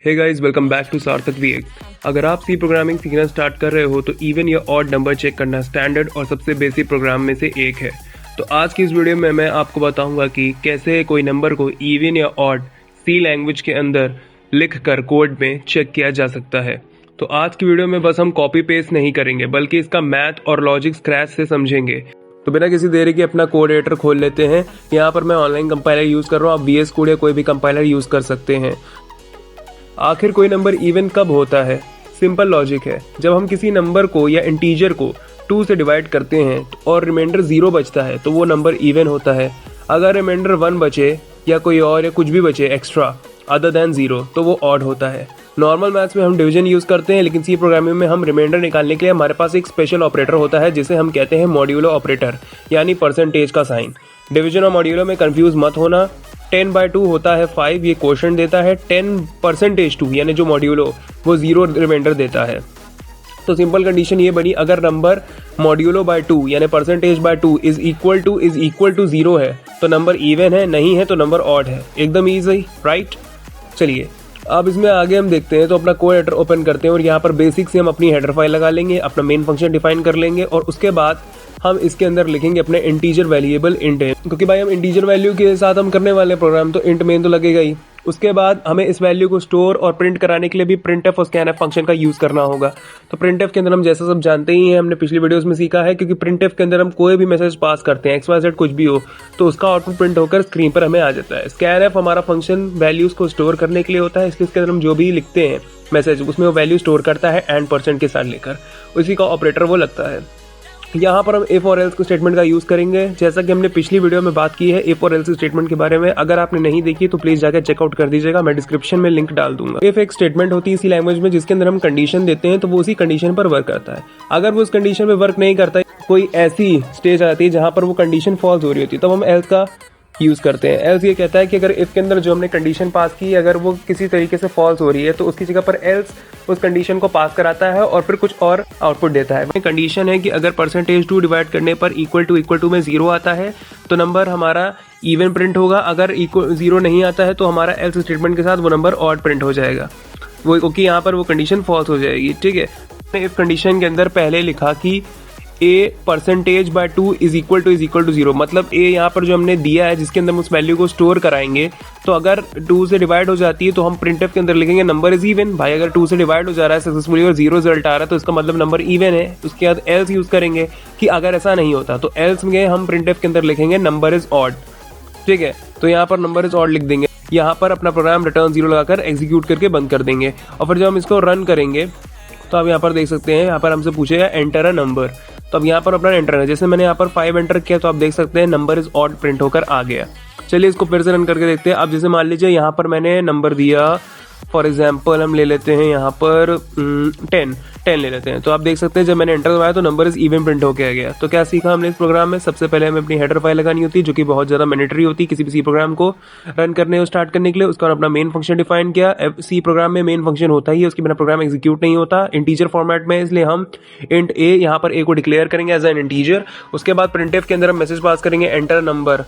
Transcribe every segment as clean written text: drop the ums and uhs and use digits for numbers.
Hey guys, welcome back to Sarthak VX. अगर आप सी programming सीखना स्टार्ट कर रहे हो तो इवन या ऑड नंबर चेक करना स्टैंडर्ड और सबसे बेसिक प्रोग्राम में से एक है। तो आज की इस वीडियो में मैं आपको बताऊंगा कि कैसे कोई नंबर को इवन या ऑड सी लैंग्वेज के अंदर लिख कर कोड में चेक किया जा सकता है। तो आज की वीडियो में बस हम कॉपी पेस्ट नहीं करेंगे बल्कि इसका मैथ और लॉजिक स्क्रैच से समझेंगे। तो बिना किसी देरी के अपना कोड एडिटर खोल लेते हैं। यहाँ पर मैं ऑनलाइन कंपाइलर यूज़ कर रहा हूँ, आप VS कोड या कोई भी कंपाइलर यूज़ कर सकते हैं। आखिर कोई नंबर इवन कब होता है? सिंपल लॉजिक है, जब हम किसी नंबर को या इंटीजर को 2 से डिवाइड करते हैं और रिमाइंडर 0 बचता है तो वो नंबर इवन होता है। अगर रिमाइंडर 1 बचे या कोई और या कुछ भी बचे एक्स्ट्रा अदर देन 0 तो वो ऑड होता है। नॉर्मल मैथ्स में हम डिवीजन यूज़ करते हैं, लेकिन सी प्रोग्रामिंग में हम रिमाइंडर निकालने के लिए हमारे पास एक स्पेशल ऑपरेटर होता है जिसे हम कहते हैं मॉड्यूलो ऑपरेटर, यानी परसेंटेज का साइन। डिवीजन और मॉड्यूलो में कंफ्यूज मत होना। 10/2 होता है 5, ये क्वोशंट देता है। 10%2 यानी जो मॉड्यूलो वो 0 रिमाइंडर देता है। तो सिंपल कंडीशन ये बनी, अगर नंबर मॉड्यूलो बाय 2 यानी percentage by 2 is equal to 0 है तो नंबर इवन है, नहीं है तो नंबर ऑड है। एकदम ईजी, राइट? चलिए अब इसमें आगे हम देखते हैं। तो अपना कोड एडिटर ओपन करते हैं और यहाँ पर बेसिक से हम अपनी हेडर फाइल लगा लेंगे, अपना मेन फंक्शन डिफाइन कर लेंगे और उसके बाद हम इसके अंदर लिखेंगे अपने इंटीजर वेरिएबल इंट है, क्योंकि भाई हम इंटीजर वैल्यू के साथ हम करने वाले प्रोग्राम तो इंट मेन तो लगेगा ही। उसके बाद हमें इस वैल्यू को स्टोर और प्रिंट कराने के लिए भी printf और scanf फंक्शन का यूज करना होगा। तो printf के अंदर हम जैसा सब जानते ही हैं, हमने पिछली वीडियोस में सीखा है, क्योंकि printf के अंदर हम कोई भी मैसेज पास करते हैं XYZ कुछ भी हो तो उसका आउटपुट प्रिंट होकर स्क्रीन पर हमें आ जाता है। scanf हमारा फंक्शन वैल्यूज को स्टोर करने के लिए होता है, इसलिए इसके अंदर हम जो भी लिखते हैं मैसेज उसमें वो वैल्यू स्टोर करता है एंड % के साथ लेकर, उसी का ऑपरेटर वो लगता है। यहाँ पर हम इफ और एल्स स्टेटमेंट का यूज करेंगे, जैसा कि हमने पिछली वीडियो में बात की है इफ और एल्स स्टेटमेंट के बारे में। अगर आपने नहीं देखी तो प्लीज जाकर चेकआउट कर दीजिएगा, मैं डिस्क्रिप्शन में लिंक डाल दूंगा। इफ एक स्टेटमेंट होती है इसी लैंग्वेज में जिसके अंदर हम कंडीशन देते हैं तो वो उसी कंडीशन पर वर्क करता है। अगर वो उस कंडीशन में वर्क नहीं करता, कोई ऐसी स्टेज आती है जहां पर वो कंडीशन फॉल्स हो रही होती है, तब हम एल्स का यूज करते हैं। एल्स ये कहता है कि अगर इफ के अंदर जो हमने कंडीशन पास की अगर वो किसी तरीके से फॉल्स हो रही है तो उसकी जगह पर एल्स उस कंडीशन को पास कराता है और फिर कुछ और आउटपुट देता है। कंडीशन है कि अगर %2 डिवाइड करने पर इक्वल टू में 0 आता है तो नंबर हमारा इवन प्रिंट होगा। अगर 0 नहीं आता है तो हमारा एल्स स्टेटमेंट के साथ वो नंबर ऑड प्रिंट हो जाएगा, वो क्योंकि यहाँ पर वो कंडीशन फॉल्स हो जाएगी। ठीक है, इफ कंडीशन के अंदर पहले लिखा कि a%/2 इज इक्वल टू 0, मतलब a यहाँ पर जो हमने दिया है जिसके अंदर हम उस वैल्यू को स्टोर कराएंगे, तो अगर 2 से डिवाइड हो जाती है तो हम printf के अंदर लिखेंगे नंबर इज इवन। भाई अगर 2 से डिवाइड हो जा रहा है सक्सेसफुली और 0 रिजल्ट आ रहा है तो इसका मतलब नंबर इवन है। उसके बाद एल्स यूज करेंगे कि अगर ऐसा नहीं होता तो एल्स में हम printf के अंदर लिखेंगे नंबर इज ऑड। ठीक है, तो यहाँ पर नंबर इज ऑड लिख देंगे। यहाँ पर अपना प्रोग्राम रिटर्न 0 लगाकर एग्जीक्यूट करके बंद कर देंगे और फिर जब हम इसको रन करेंगे तो आप यहाँ पर देख सकते हैं, यहाँ पर हमसे पूछेगा एंटर अ नंबर, तो अब यहाँ पर अपना एंटर है। जैसे मैंने यहाँ पर 5 एंटर किया तो आप देख सकते हैं नंबर इज ऑड प्रिंट होकर आ गया। चलिए इसको फिर से रन करके देखते हैं। अब जैसे मान लीजिए यहाँ पर मैंने नंबर दिया, फॉर एग्जाम्पल हम ले लेते हैं यहाँ पर 10 ले लेते हैं, तो आप देख सकते हैं जब मैंने एंटर दबाया तो नंबर इज इवन प्रिंट होकर आ गया। तो क्या सीखा हमने इस प्रोग्राम में? सबसे पहले हमें अपनी हेडर फाइल लगानी होती है जो कि बहुत ज़्यादा मैंडेटरी होती है किसी भी सी प्रोग्राम को रन करने और स्टार्ट करने के लिए। उसका अपना मेन फंक्शन डिफाइन किया। सी प्रोग्राम में मेन फंक्शन होता ही है, उसके बिना प्रोग्राम एग्जीक्यूट नहीं होता। इंटीजर फॉर्मेट में, इसलिए हम इंट a यहाँ पर a को डिक्लेयर करेंगे एज एन इंटीजर। उसके बाद printf के अंदर हम मैसेज पास करेंगे एंटर नंबर।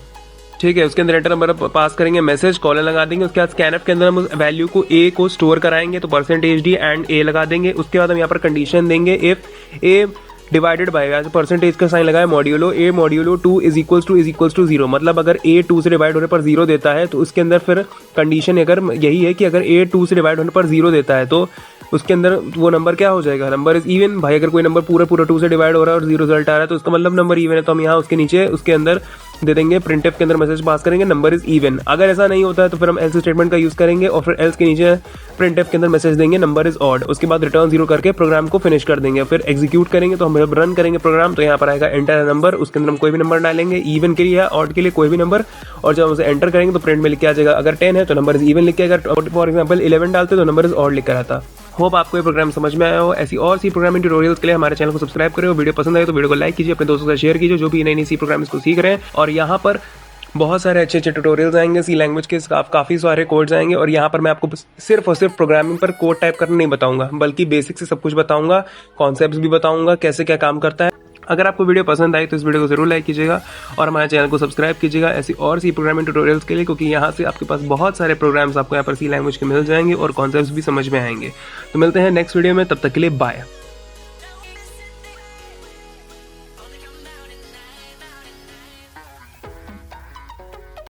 ठीक है, उसके अंदर एंटर नंबर पास करेंगे, मैसेज कॉलन लगा देंगे। उसके बाद स्कैनफ के अंदर हम वैल्यू को a को स्टोर कराएंगे तो %d एंड a लगा देंगे। उसके बाद हम यहाँ पर कंडीशन देंगे if a divided by percentage का साइन लगाए मॉड्यूलो 2 इज इक्वल टू 0, मतलब अगर a 2 से डिवाइड होने पर 0 देता है तो उसके अंदर फिर कंडीशन अगर यही है कि अगर a 2 से डिवाइड होने पर 0 देता है तो उसके अंदर वो नंबर क्या हो जाएगा? Number is even. भाई अगर कोई नंबर पूरा 2 से डिवाइड हो रहा है और 0 रिजल्ट आ रहा है तो उसका मतलब नंबर इवन है। तो हम यहाँ उसके नीचे उसके अंदर दे देंगे printf के अंदर मैसेज पास करेंगे नंबर इज इवन। अगर ऐसा नहीं होता है तो फिर हम एल्स स्टेटमेंट का यूज करेंगे और फिर एल्स के नीचे printf के अंदर मैसेज देंगे नंबर इज ऑड। उसके बाद रिटर्न 0 करके प्रोग्राम को फिनिश कर देंगे। फिर एग्जीक्यूट करेंगे तो हम जब रन करेंगे प्रोग्राम तो यहाँ पर आएगा एंटर नंबर, उसके अंदर हम कोई भी नंबर डालेंगे, इवन के लिए या ऑड के लिए कोई भी नंबर, और जब हम उसे एंटर करेंगे तो प्रिंट में लिख के आ जाएगा अगर 10 है तो नंबर इज इवन लिख के, अगर फॉर एग्जाम्पल 11 डालते तो नंबर इज ऑड लिख कर आता। होप आपको ये प्रोग्राम समझ में आया हो। ऐसी और सी प्रोग्रामिंग ट्यूटोरियल्स के लिए हमारे चैनल को सब्सक्राइब करें। वीडियो पसंद आए तो वीडियो को लाइक कीजिए, अपने दोस्तों से शेयर कीजिए जो भी नई सी प्रोग्राम इसको सीख रहे हैं। और यहाँ पर बहुत सारे अच्छे ट्यूटोरियल्स आएंगे सी लैंग्वेज के, काफ़ी सारे कोड्स आएंगे और यहाँ पर मैं आपको सिर्फ और सिर्फ प्रोग्रामिंग पर कोड टाइप करना नहीं बताऊंगा, बल्कि बेसिक से सब कुछ बताऊंगा, कॉन्सेप्ट्स भी बताऊंगा, कैसे क्या काम करता है। अगर आपको वीडियो पसंद आई तो इस वीडियो को जरूर लाइक कीजिएगा और हमारे चैनल को सब्सक्राइब कीजिएगा ऐसी और सी प्रोग्रामिंग ट्यूटोरियल्स के लिए, क्योंकि यहाँ से आपके पास बहुत सारे प्रोग्राम्स आपको यहाँ पर सी लैंग्वेज के मिल जाएंगे और कॉन्सेप्ट्स भी समझ में आएंगे। तो मिलते हैं नेक्स्ट वीडियो में, तब तक के लिए बाय।